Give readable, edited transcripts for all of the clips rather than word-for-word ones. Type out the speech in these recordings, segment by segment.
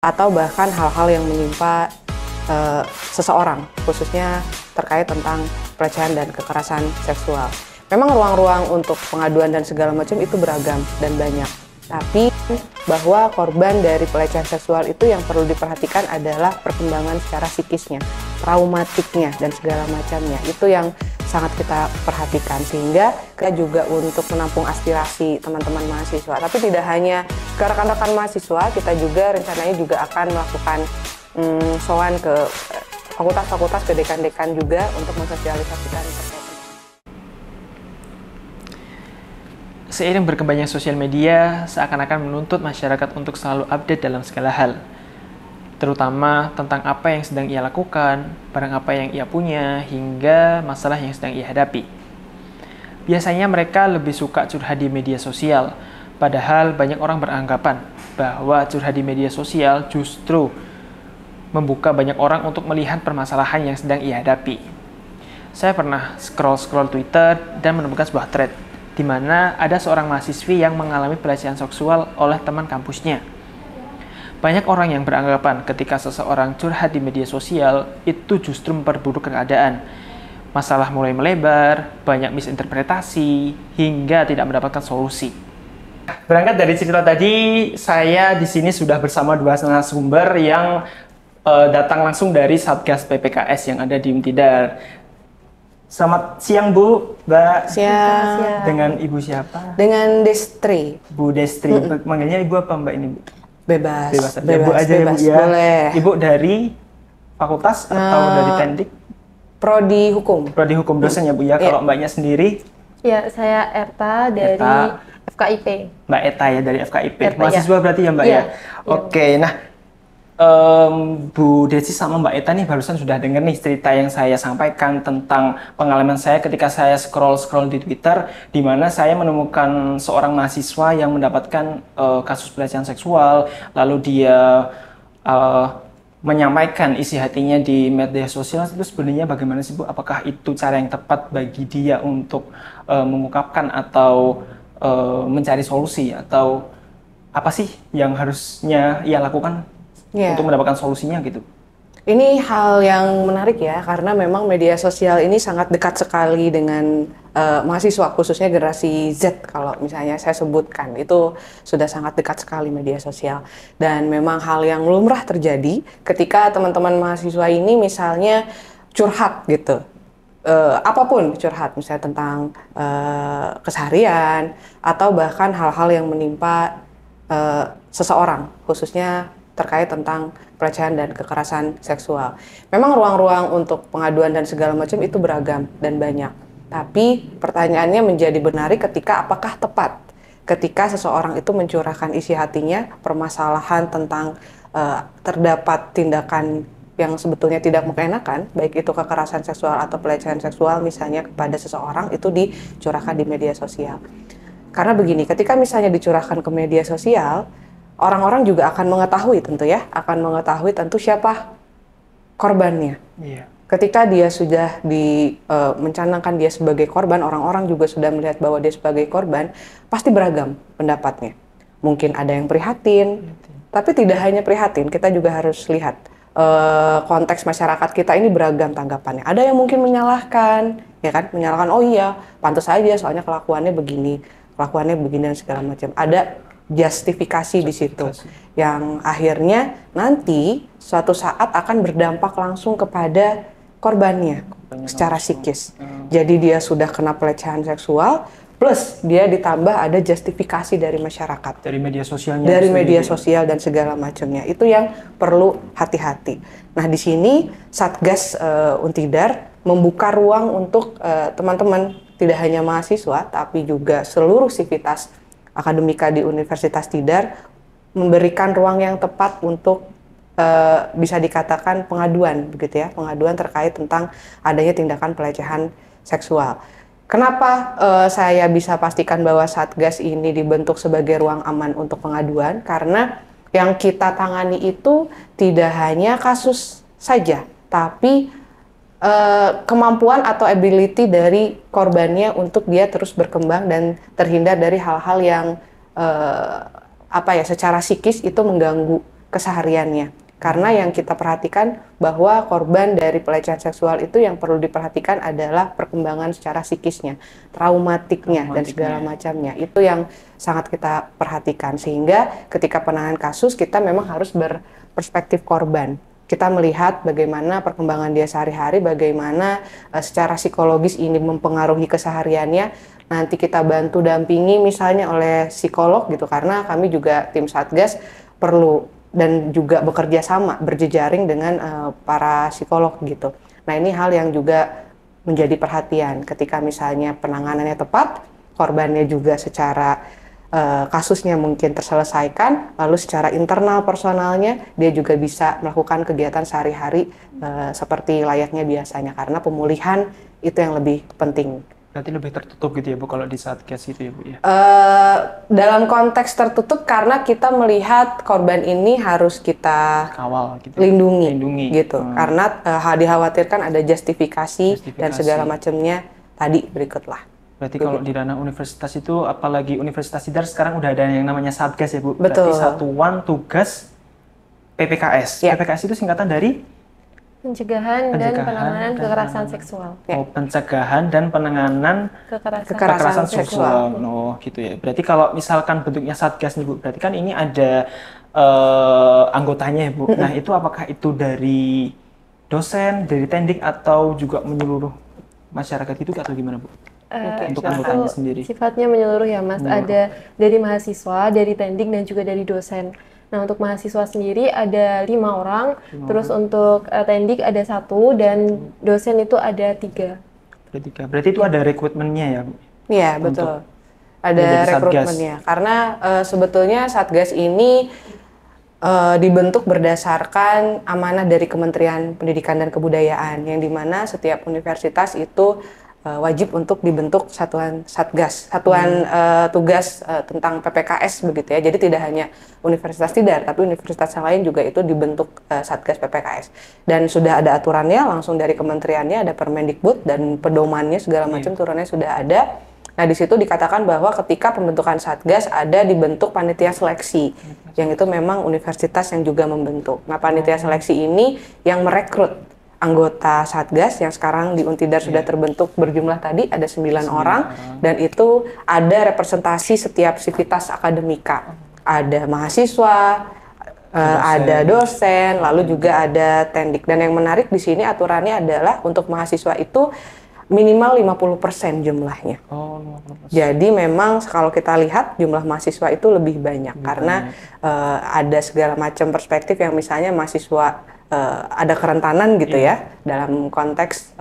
atau bahkan hal-hal yang menimpa seseorang, khususnya terkait tentang pelecehan dan kekerasan seksual. Memang ruang-ruang untuk pengaduan dan segala macam itu beragam dan banyak. Tapi bahwa korban dari pelecehan seksual itu yang perlu diperhatikan adalah perkembangan secara psikisnya, traumatiknya, dan segala macamnya. Itu yang sangat kita perhatikan, sehingga kita juga untuk menampung aspirasi teman-teman mahasiswa. Tapi tidak hanya ke rekan-rekan mahasiswa, kita juga rencananya juga akan melakukan sowan ke fakultas-fakultas, ke dekan-dekan juga untuk mensosialisasikan terkait. Seiring berkembangnya sosial media, seakan-akan menuntut masyarakat untuk selalu update dalam segala hal, terutama tentang apa yang sedang ia lakukan, barang apa yang ia punya, hingga masalah yang sedang ia hadapi. Biasanya mereka lebih suka curhat di media sosial, padahal banyak orang beranggapan bahwa curhat di media sosial justru membuka banyak orang untuk melihat permasalahan yang sedang ia hadapi. Saya pernah scroll Twitter dan menemukan sebuah thread di mana ada seorang mahasiswi yang mengalami pelecehan seksual oleh teman kampusnya. Banyak orang yang beranggapan ketika seseorang curhat di media sosial itu justru memperburuk keadaan. Masalah mulai melebar, banyak misinterpretasi, hingga tidak mendapatkan solusi. Berangkat dari cerita tadi, saya di sini sudah bersama dua narasumber yang datang langsung dari Satgas PPKS yang ada di Untidar. Selamat siang Bu, Mbak. Siang. Dengan Ibu siapa? Dengan Destri. Bu Destri. Manggilnya Ibu apa Mbak ini, Bu? Bebas. Bu aja bebas, ya, Bu ya. Boleh. Ibu dari fakultas atau dari Tendik? Prodi Hukum. Prodi Hukum, dosen ya Bu ya. Kalau Mbaknya sendiri? Ya, saya Erta dari FKIP. Mbak Eta ya dari FKIP. Erta, mahasiswa ya. Berarti ya Mbak ya? Oke, nah Bu Desi sama Mbak Eta nih barusan sudah dengar nih cerita yang saya sampaikan tentang pengalaman saya ketika saya scroll di Twitter, di mana saya menemukan seorang mahasiswa yang mendapatkan kasus pelecehan seksual, lalu dia menyampaikan isi hatinya di media sosial. Itu sebenarnya bagaimana sih Bu? Apakah itu cara yang tepat bagi dia untuk mengungkapkan atau mencari solusi, atau apa sih yang harusnya ia lakukan untuk mendapatkan solusinya gitu? Ini hal yang menarik ya, karena memang media sosial ini sangat dekat sekali dengan mahasiswa, khususnya generasi Z kalau misalnya saya sebutkan. Itu sudah sangat dekat sekali media sosial. Dan memang hal yang lumrah terjadi ketika teman-teman mahasiswa ini misalnya curhat gitu. Apapun curhat, misalnya tentang keseharian, atau bahkan hal-hal yang menimpa seseorang, khususnya terkait tentang pelecehan dan kekerasan seksual. Memang ruang-ruang untuk pengaduan dan segala macam itu beragam dan banyak. Tapi pertanyaannya menjadi menarik ketika apakah tepat ketika seseorang itu mencurahkan isi hatinya, permasalahan tentang terdapat tindakan yang sebetulnya tidak mengenakan, baik itu kekerasan seksual atau pelecehan seksual misalnya kepada seseorang, itu dicurahkan di media sosial. Karena begini, ketika misalnya dicurahkan ke media sosial, orang-orang juga akan mengetahui tentu siapa korbannya. Iya. Ketika dia sudah mencanangkan dia sebagai korban, orang-orang juga sudah melihat bahwa dia sebagai korban, pasti beragam pendapatnya. Mungkin ada yang prihatin, tapi tidak hanya prihatin, kita juga harus lihat konteks masyarakat kita ini beragam tanggapannya. Ada yang mungkin menyalahkan, ya kan? Menyalahkan, oh iya, pantas aja soalnya kelakuannya begini dan segala macam. Ada justifikasi di situ yang akhirnya nanti suatu saat akan berdampak langsung kepada korbannya secara psikis. Jadi dia sudah kena pelecehan seksual plus dia ditambah ada justifikasi dari masyarakat, dari media sosialnya, dari media sosial dan segala macamnya. Itu yang perlu hati-hati. Nah, di sini Satgas Untidar membuka ruang untuk teman-teman, tidak hanya mahasiswa tapi juga seluruh sivitas akademika di Universitas Tidar, memberikan ruang yang tepat untuk bisa dikatakan pengaduan, begitu ya, pengaduan terkait tentang adanya tindakan pelecehan seksual. Kenapa saya bisa pastikan bahwa Satgas ini dibentuk sebagai ruang aman untuk pengaduan? Karena yang kita tangani itu tidak hanya kasus saja, tapi kemampuan atau ability dari korbannya untuk dia terus berkembang dan terhindar dari hal-hal yang secara psikis itu mengganggu kesehariannya. Karena yang kita perhatikan bahwa korban dari pelecehan seksual itu yang perlu diperhatikan adalah perkembangan secara psikisnya, traumatiknya, dan segala macamnya. Itu yang sangat kita perhatikan. Sehingga ketika penanganan kasus kita memang harus berperspektif korban. Kita melihat bagaimana perkembangan dia sehari-hari, bagaimana secara psikologis ini mempengaruhi kesehariannya. Nanti kita bantu dampingi misalnya oleh psikolog gitu, karena kami juga tim Satgas perlu dan juga bekerja sama berjejaring dengan para psikolog gitu. Nah, ini hal yang juga menjadi perhatian ketika misalnya penanganannya tepat, korbannya juga secara kasusnya mungkin terselesaikan, lalu secara internal personalnya dia juga bisa melakukan kegiatan sehari-hari seperti layaknya biasanya, karena pemulihan itu yang lebih penting. Berarti lebih tertutup gitu ya Bu kalau di Satgas itu ya Bu ya? Dalam konteks tertutup karena kita melihat korban ini harus kita kawal gitu. Lindungi. Gitu. Karena dikhawatirkan ada justifikasi dan segala macamnya tadi berikutlah. Berarti kalau di ranah universitas itu, apalagi Universitas Siddhartha sekarang udah ada yang namanya Satgas ya Bu? Betul. Berarti Satuan Tugas PPKS. Ya. PPKS itu singkatan dari? Pencegahan dan penanganan kekerasan seksual. Oh, pencegahan dan penanganan kekerasan seksual. Oh, gitu ya. Berarti kalau misalkan bentuknya Satgas nih Bu, berarti kan ini ada anggotanya ya Bu. Nah, itu apakah itu dari dosen, dari tendik, atau juga menyeluruh masyarakat itu atau gimana Bu? Untuk anggotanya sendiri. Sifatnya menyeluruh ya Mas. Ada dari mahasiswa, dari tendik, dan juga dari dosen. Nah, untuk mahasiswa sendiri ada 5 orang, terus untuk tendik ada 1, dan dosen itu ada 3. Berarti itu ada rekrutmennya ya Bu? Iya, betul. Ada rekrutmennya. Karena sebetulnya Satgas ini dibentuk berdasarkan amanah dari Kementerian Pendidikan dan Kebudayaan, yang dimana setiap universitas itu wajib untuk dibentuk satuan Satgas, satuan tugas tentang PPKS begitu ya. Jadi tidak hanya Universitas Tidar, tapi universitas yang lain juga itu dibentuk Satgas PPKS. Dan sudah ada aturannya langsung dari kementeriannya, ada Permendikbud dan pedomannya segala macam turunannya sudah ada. Nah, di situ dikatakan bahwa ketika pembentukan Satgas ada dibentuk panitia seleksi, yang itu memang universitas yang juga membentuk. Nah, panitia seleksi ini yang merekrut anggota Satgas yang sekarang di Untidar sudah terbentuk berjumlah tadi ada 9 orang, dan itu ada representasi setiap sivitas akademika. Ada mahasiswa, ada dosen, lalu juga ada tendik. Dan yang menarik di sini aturannya adalah untuk mahasiswa itu minimal 50% jumlahnya. Oh, 50%. Jadi memang kalau kita lihat jumlah mahasiswa itu lebih banyak karena ada segala macam perspektif yang misalnya mahasiswa ada kerentanan gitu ya dalam konteks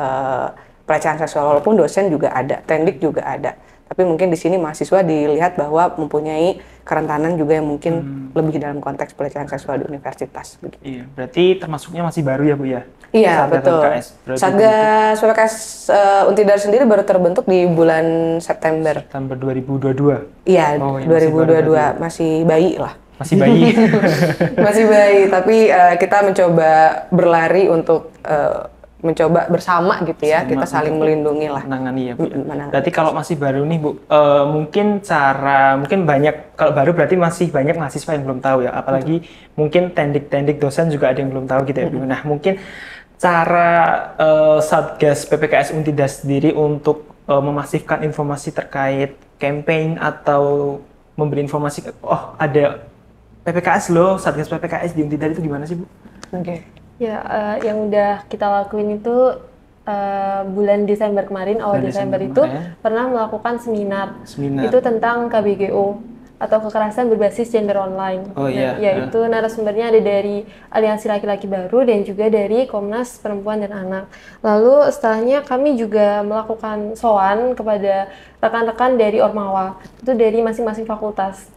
pelecehan seksual, walaupun dosen juga ada, tendik juga ada. Tapi mungkin di sini mahasiswa dilihat bahwa mempunyai kerentanan juga yang mungkin lebih dalam konteks pelecehan seksual di universitas. Begitu. Iya, berarti termasuknya masih baru ya Bu ya? Iya, betul. Satgas PPKS Untidar sendiri baru terbentuk di bulan September 2022. Iya, 2022, masih bayi lah. Masih bayi. Masih bayi, tapi kita mencoba berlari untuk mencoba bersama gitu ya, kita saling melindungi lah. Menangani ya Bu. Berarti kalau masih baru nih Bu, mungkin banyak, kalau baru berarti masih banyak mahasiswa yang belum tahu ya, apalagi mungkin tendik-tendik dosen juga ada yang belum tahu gitu ya Bu. Nah, mungkin cara Satgas PPKS Untidar sendiri untuk memasifkan informasi terkait campaign atau memberi informasi, oh ada PPKS loh, Satgas PPKS di Untidar itu gimana sih Bu? Oke. Ya, yang udah kita lakuin itu bulan Desember kemarin, awal Desember itu pernah melakukan seminar. Itu tentang KBGO atau kekerasan berbasis gender online. Oh iya. Yaitu narasumbernya ada dari Aliansi Laki-Laki Baru dan juga dari Komnas Perempuan dan Anak. Lalu setelahnya kami juga melakukan sowan kepada rekan-rekan dari Ormawa, itu dari masing-masing fakultas.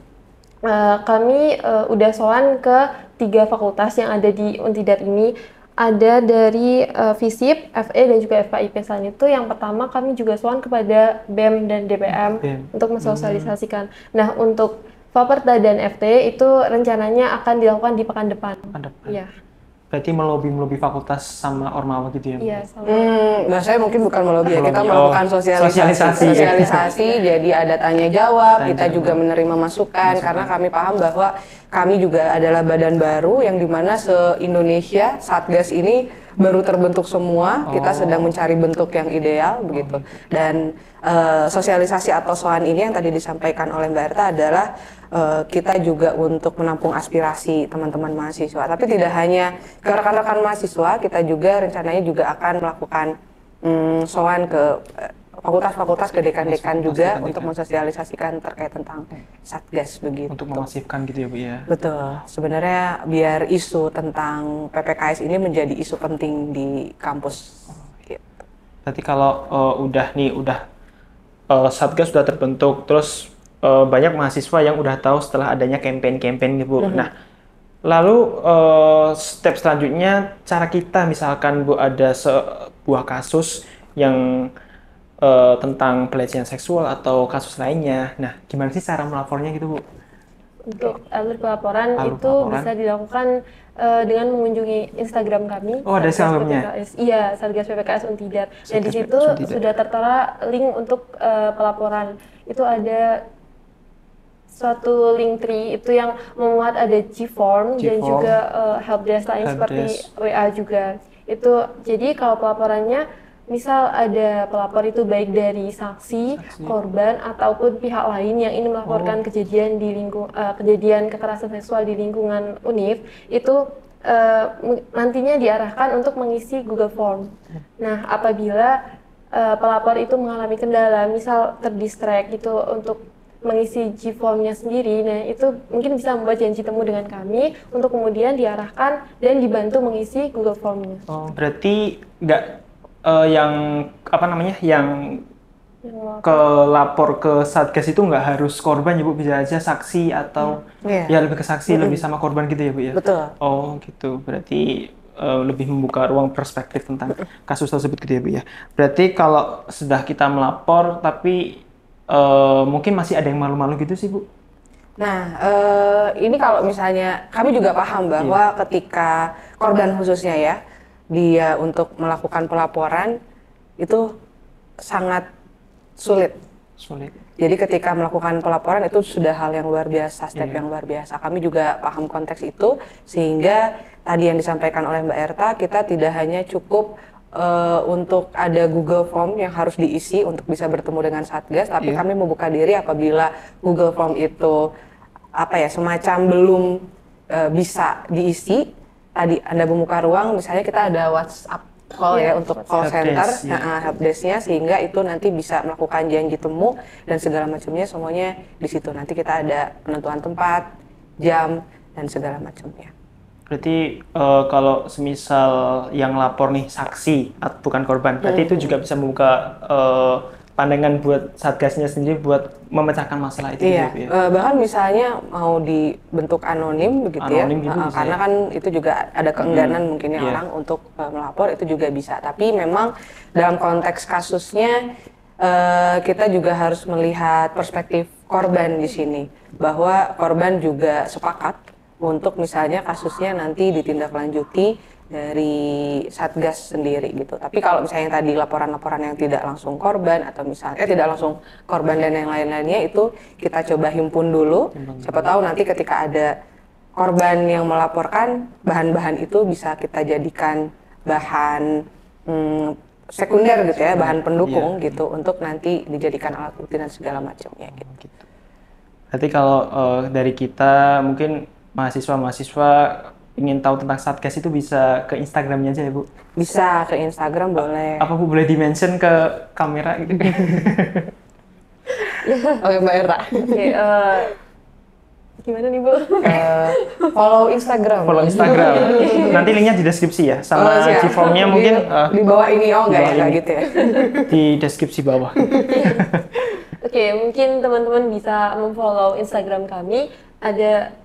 Kami udah sowan ke 3 fakultas yang ada di Untidar ini. Ada dari FISIP, FE, dan juga FKIP. Selain itu, yang pertama kami juga sowan kepada BEM dan DPM untuk mensosialisasikan. Nah, untuk Faperda dan FT itu rencananya akan dilakukan di pekan depan. Ya. Berarti melobi fakultas sama Ormawa gitu ya? Iya, sama. Bahasanya mungkin bukan melobi ya, kita Melobi, melakukan sosialisasi. sosialisasi, jadi ada tanya jawab, kita juga menerima masukan, karena kami paham bahwa kami juga adalah badan baru yang dimana se-Indonesia Satgas ini baru terbentuk semua, kita sedang mencari bentuk yang ideal begitu. Dan sosialisasi atau SOAN ini yang tadi disampaikan oleh Mbak Erta adalah kita juga untuk menampung aspirasi teman-teman mahasiswa. Tapi tidak hanya ke rekan-rekan mahasiswa, kita juga rencananya juga akan melakukan SOAN ke fakultas-fakultas, ke dekan-dekan juga untuk mensosialisasikan terkait tentang Satgas begitu. Untuk memasifkan gitu ya Bu ya? Betul. Sebenarnya biar isu tentang PPKS ini menjadi isu penting di kampus. Gitu. Berarti kalau Satgas sudah terbentuk, terus banyak mahasiswa yang udah tahu setelah adanya campaign-campaign gitu. Nah, lalu step selanjutnya cara kita misalkan Bu ada sebuah kasus yang tentang pelecehan seksual atau kasus lainnya. Nah, gimana sih cara melapornya gitu Bu? Untuk alur pelaporan bisa dilakukan dengan mengunjungi Instagram kami. Oh, ada Instagramnya? Iya, Satgas PPKS Untidar. Dan di situ sudah tertera link untuk pelaporan. Itu ada suatu link tree itu yang memuat ada G-form dan juga helpdesk lain seperti WA juga. Itu jadi kalau pelaporannya misal ada pelapor itu baik dari saksi, korban ataupun pihak lain yang ingin melaporkan kejadian di kejadian kekerasan seksual di lingkungan UNIF itu nantinya diarahkan untuk mengisi Google Form. Nah, apabila pelapor itu mengalami kendala, misal terdistract gitu untuk mengisi G-formnya sendiri, nah itu mungkin bisa membuat janji temu dengan kami untuk kemudian diarahkan dan dibantu mengisi Google Formnya. Oh, berarti nggak yang ke lapor ke Satgas itu nggak harus korban ya Bu, bisa aja saksi atau ya lebih ke saksi, lebih sama korban gitu ya Bu ya? Betul. Oh gitu, berarti lebih membuka ruang perspektif tentang kasus tersebut gitu ya Bu ya. Berarti kalau sudah kita melapor tapi mungkin masih ada yang malu-malu gitu sih Bu? Nah, ini kalau misalnya kami juga paham bahwa ketika korban khususnya ya, dia untuk melakukan pelaporan itu sangat sulit. Jadi ketika melakukan pelaporan itu sudah hal yang luar biasa, step yang luar biasa. Kami juga paham konteks itu, sehingga tadi yang disampaikan oleh Mbak Erta, kita tidak hanya cukup untuk ada Google Form yang harus diisi untuk bisa bertemu dengan Satgas, tapi kami membuka diri apabila Google Form itu semacam belum bisa diisi. Tadi Anda membuka ruang, misalnya kita ada WhatsApp call untuk call center, helpdesk-nya, sehingga itu nanti bisa melakukan janji temu dan segala macamnya, semuanya di situ. Nanti kita ada penentuan tempat, jam, dan segala macamnya. Berarti kalau semisal yang lapor nih saksi, bukan korban, berarti itu juga bisa membuka pandangan buat Satgasnya sendiri buat memecahkan masalah itu. Iya, bahkan misalnya mau dibentuk anonim begitu gitu karena kan itu juga ada keengganan mungkinnya orang untuk melapor, itu juga bisa. Tapi memang dalam konteks kasusnya kita juga harus melihat perspektif korban di sini, bahwa korban juga sepakat untuk misalnya kasusnya nanti ditindaklanjuti dari Satgas sendiri gitu. Tapi kalau misalnya tadi laporan-laporan yang tidak langsung korban atau misalnya tidak langsung korban dan yang lain-lainnya, itu kita coba himpun dulu. Siapa tahu nanti ketika ada korban yang melaporkan, bahan-bahan itu bisa kita jadikan bahan sekunder gitu ya, bahan pendukung gitu untuk nanti dijadikan alat bukti dan segala macamnya gitu. Berarti kalau dari kita mungkin mahasiswa ingin tahu tentang Satgas itu bisa ke Instagramnya aja ya Bu? Bisa ke Instagram boleh. Apa Bu boleh di-mention ke kamera gitu? Oke Mbak Erta. Gimana nih Bu? Follow Instagram. Nanti linknya di deskripsi ya, sama G-formnya mungkin di bawah ini. Enggak gitu ya. Di deskripsi bawah. Oke, mungkin teman-teman bisa memfollow Instagram kami, ada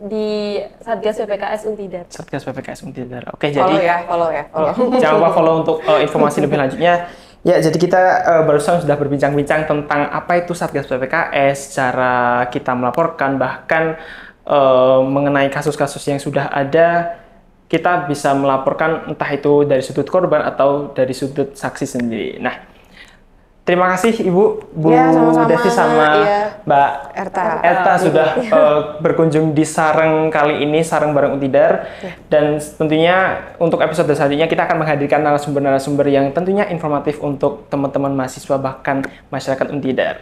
di Satgas PPKS Untidar. Satgas PPKS Untidar. Oke, follow jadi follow ya. Jangan lupa follow untuk informasi lebih lanjutnya. Ya, jadi kita barusan sudah berbincang-bincang tentang apa itu Satgas PPKS, cara kita melaporkan, bahkan mengenai kasus-kasus yang sudah ada. kita bisa melaporkan entah itu dari sudut korban atau dari sudut saksi sendiri. Nah, terima kasih Ibu, Bu Ya, sama-sama. Desi sama Iya. Mbak Erta. sudah berkunjung di Sareng kali ini, Sareng bareng Untidar. Dan tentunya untuk episode selanjutnya kita akan menghadirkan narasumber-narasumber yang tentunya informatif untuk teman-teman mahasiswa bahkan masyarakat Untidar.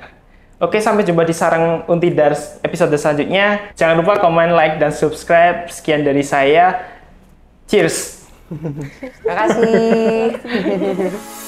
Oke, sampai jumpa di Sareng Untidar episode selanjutnya. Jangan lupa komen, like, dan subscribe. Sekian dari saya. Cheers! Terima kasih.